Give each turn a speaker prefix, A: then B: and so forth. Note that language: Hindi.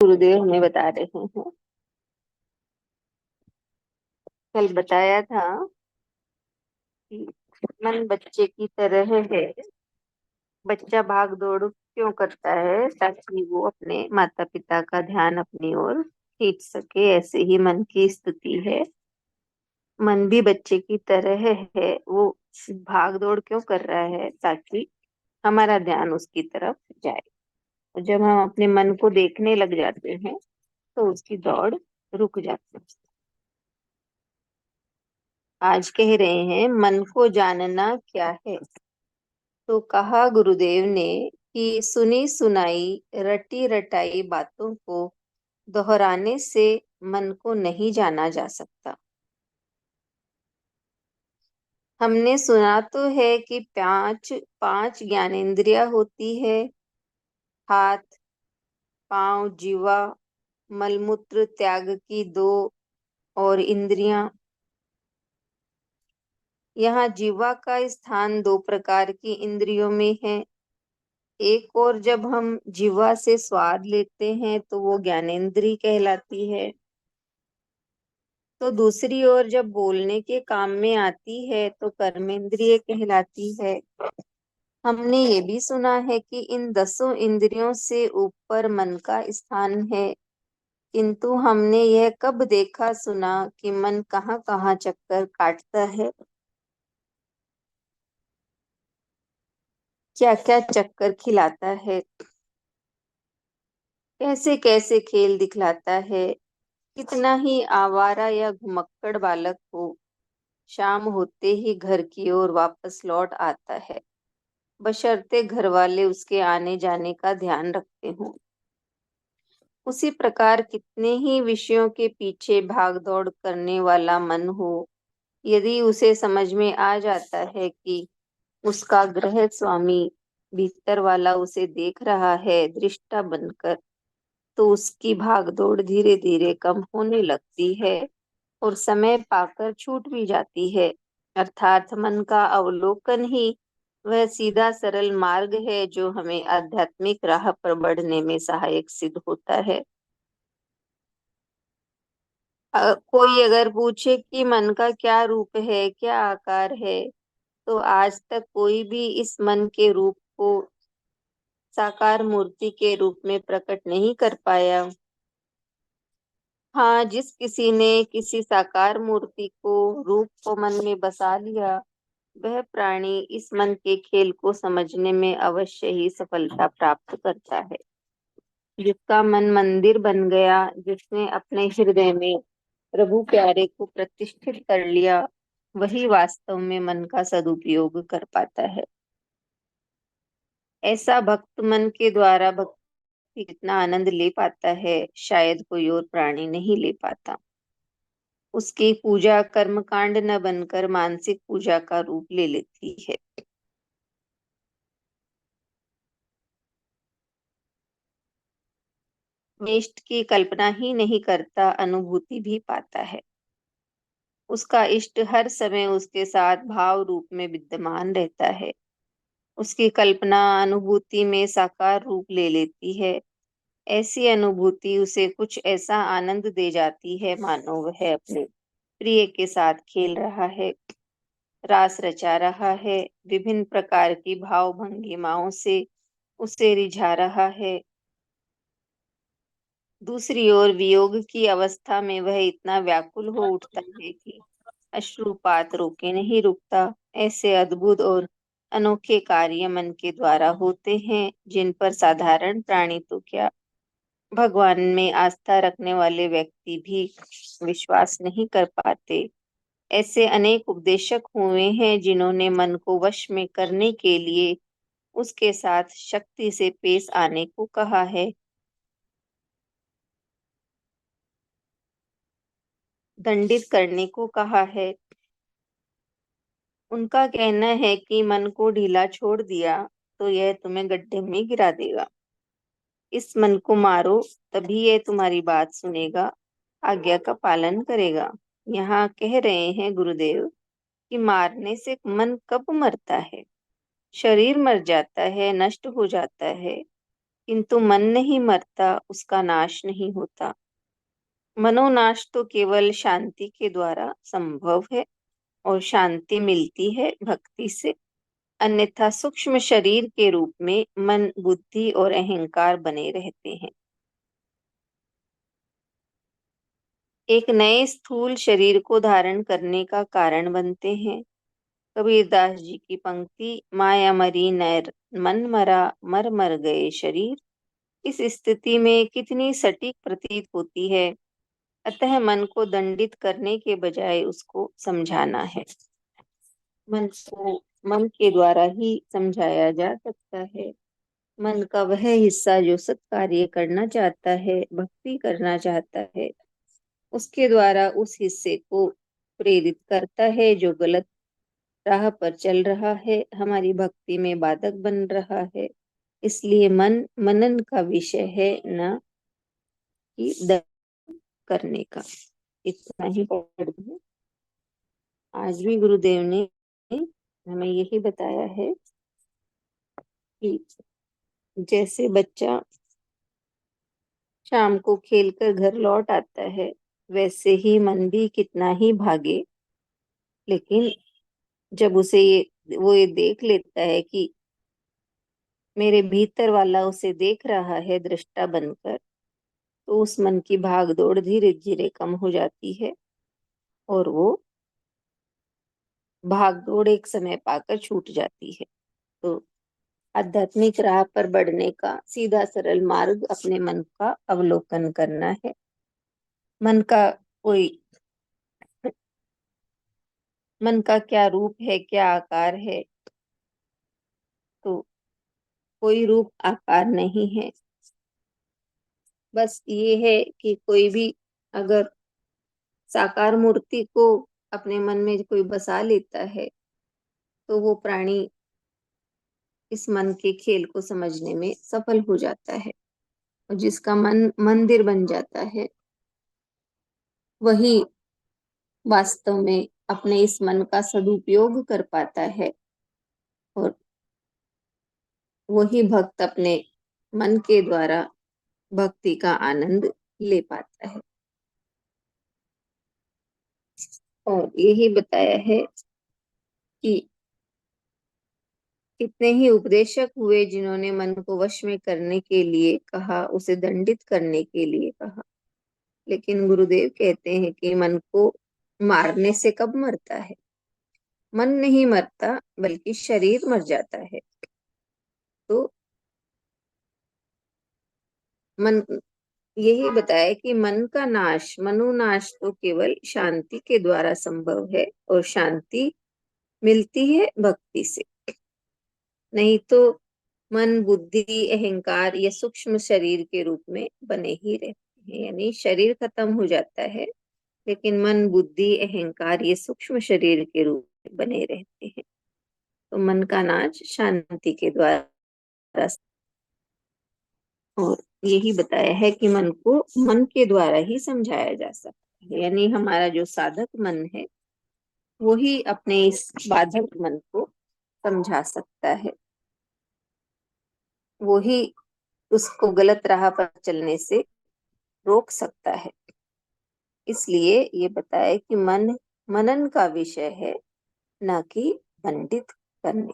A: गुरुदेव हमें बता रहे हैं। कल बताया था कि मन बच्चे की तरह है। बच्चा भाग दौड़ क्यों करता है? ताकि वो अपने माता पिता का ध्यान अपनी ओर खींच सके। ऐसे ही मन की स्थिति है। मन भी बच्चे की तरह है। वो भाग दौड़ क्यों कर रहा है? ताकि हमारा ध्यान उसकी तरफ जाए। और जब हम अपने मन को देखने लग जाते हैं तो उसकी दौड़ रुक जाती है। आज कह रहे हैं मन को जानना क्या है। तो कहा गुरुदेव ने कि सुनी सुनाई रटी रटाई बातों को दोहराने से मन को नहीं जाना जा सकता। हमने सुना तो है कि पांच पांच ज्ञानेंद्रियां होती है। हाथ, पांव, जीवा, मलमूत्र त्याग की दो और इंद्रियां। यहाँ जीवा का स्थान दो प्रकार की इंद्रियों में है। एक और जब हम जीवा से स्वाद लेते हैं तो वो ज्ञानेंद्री कहलाती है। तो दूसरी ओर जब बोलने के काम में आती है तो कर्मेंद्रिय कहलाती है। हमने ये भी सुना है कि इन 10 इंद्रियों से ऊपर मन का स्थान है। किंतु हमने यह कब देखा सुना कि मन कहाँ कहाँ चक्कर काटता है, क्या क्या चक्कर खिलाता है, कैसे कैसे खेल दिखलाता है। कितना ही आवारा या घुमक्कड़ बालक हो, शाम होते ही घर की ओर वापस लौट आता है, बशर्ते घर वाले उसके आने जाने का ध्यान रखते हों। उसी प्रकार कितने ही विषयों के पीछे भाग दौड़ करने वाला मन हो, यदि उसे समझ में आ जाता है कि उसका गृह स्वामी भीतर वाला उसे देख रहा है दृष्टा बनकर, तो उसकी भाग दौड़ धीरे धीरे कम होने लगती है और समय पाकर छूट भी जाती है। अर्थात मन का अवलोकन ही वह सीधा सरल मार्ग है जो हमें आध्यात्मिक राह पर बढ़ने में सहायक सिद्ध होता है। कोई अगर पूछे कि मन का क्या रूप है, क्या आकार है, तो आज तक कोई भी इस मन के रूप को साकार मूर्ति के रूप में प्रकट नहीं कर पाया। हाँ, जिस किसी ने किसी साकार मूर्ति को रूप को मन में बसा लिया, वह प्राणी इस मन के खेल को समझने में अवश्य ही सफलता प्राप्त करता है। जिसका मन मंदिर बन गया, जिसने अपने हृदय में प्रभु प्यारे को प्रतिष्ठित कर लिया, वही वास्तव में मन का सदुपयोग कर पाता है। ऐसा भक्त मन के द्वारा भक्ति जितना आनंद ले पाता है, शायद कोई और प्राणी नहीं ले पाता। उसकी पूजा कर्मकांड न बनकर मानसिक पूजा का रूप ले लेती है। इष्ट की कल्पना ही नहीं करता, अनुभूति भी पाता है। उसका इष्ट हर समय उसके साथ भाव रूप में विद्यमान रहता है। उसकी कल्पना अनुभूति में साकार रूप ले लेती है। ऐसी अनुभूति उसे कुछ ऐसा आनंद दे जाती है मानो वह अपने प्रिय के साथ खेल रहा है, रास रचा रहा है, विभिन्न प्रकार की भाव भंगिमाओं से उसे रिझा रहा है। दूसरी ओर वियोग की अवस्था में वह इतना व्याकुल हो उठता है कि अश्रुपात रोके नहीं रुकता। ऐसे अद्भुत और अनोखे कार्य मन के द्वारा होते हैं जिन पर साधारण प्राणी तो क्या, भगवान में आस्था रखने वाले व्यक्ति भी विश्वास नहीं कर पाते। ऐसे अनेक उपदेशक हुए हैं जिन्होंने मन को वश में करने के लिए उसके साथ शक्ति से पेश आने को कहा है, दंडित करने को कहा है। उनका कहना है कि मन को ढीला छोड़ दिया तो यह तुम्हें गड्ढे में गिरा देगा। इस मन को मारो, तभी यह तुम्हारी बात सुनेगा, आज्ञा का पालन करेगा। यहाँ कह रहे हैं गुरुदेव कि मारने से मन कब मरता है? शरीर मर जाता है, नष्ट हो जाता है, किंतु मन नहीं मरता, उसका नाश नहीं होता। मनोनाश तो केवल शांति के द्वारा संभव है, और शांति मिलती है भक्ति से। अन्यथा सूक्ष्म शरीर के रूप में मन, बुद्धि और अहंकार बने रहते हैं। एक नए स्थूल शरीर को धारण करने का कारण बनते हैं। कबीरदास जी की पंक्ति, माया मरी नर मन मरा, मर मर गए शरीर, इस स्थिति में कितनी सटीक प्रतीत होती है। अतः मन को दंडित करने के बजाय उसको समझाना है। मन को मन के द्वारा ही समझाया जा सकता है। मन का वह हिस्सा जो सत्कार्य करना चाहता है, भक्ति करना चाहता है, उसके द्वारा उस हिस्से को प्रेरित करता है जो गलत राह पर चल रहा है, हमारी भक्ति में बाधक बन रहा है। इसलिए मन मनन का विषय है, न कि दंड करने का। इतना ही पढ़ दूं। आज भी गुरुदेव ने हमें यही बताया है कि जैसे बच्चा शाम को खेलकर घर लौट आता है, वैसे ही मन भी कितना ही भागे, लेकिन जब उसे ये देख लेता है कि मेरे भीतर वाला उसे देख रहा है दृष्टा बनकर, तो उस मन की भाग दौड़ धीरे धीरे कम हो जाती है, और वो भाग दौड़ एक समय पाकर छूट जाती है। तो आध्यात्मिक राह पर बढ़ने का सीधा सरल मार्ग अपने मन का अवलोकन करना है। मन का कोई मन का क्या रूप है, क्या आकार है, तो कोई रूप आकार नहीं है। बस ये है कि कोई भी अगर साकार मूर्ति को अपने मन में कोई बसा लेता है, तो वो प्राणी इस मन के खेल को समझने में सफल हो जाता है। और जिसका मन मंदिर बन जाता है, वही वास्तव में अपने इस मन का सदुपयोग कर पाता है, और वही भक्त अपने मन के द्वारा भक्ति का आनंद ले पाता है। और यही बताया है कि कितने ही उपदेशक हुए जिन्होंने मन को वश में करने के लिए कहा, उसे दंडित करने के लिए कहा, लेकिन गुरुदेव कहते हैं कि मन को मारने से कब मरता है? मन नहीं मरता, बल्कि शरीर मर जाता है। तो मन यही बताया कि मन का नाश, मनोनाश तो केवल शांति के द्वारा संभव है, और शांति मिलती है भक्ति से। नहीं तो मन, बुद्धि, अहंकार ये सूक्ष्म शरीर के रूप में बने ही रहते हैं। यानी शरीर खत्म हो जाता है, लेकिन मन, बुद्धि, अहंकार ये सूक्ष्म शरीर के रूप में बने रहते हैं। तो मन का नाश शांति के द्वारा। और यही बताया है कि मन को मन के द्वारा ही समझाया जा सकता है। यानी हमारा जो साधक मन है, वो ही अपने इस बाधक मन को समझा सकता है। वो ही उसको गलत राह पर चलने से रोक सकता है। इसलिए ये बताया कि मन मनन का विषय है, न कि दंडित करने।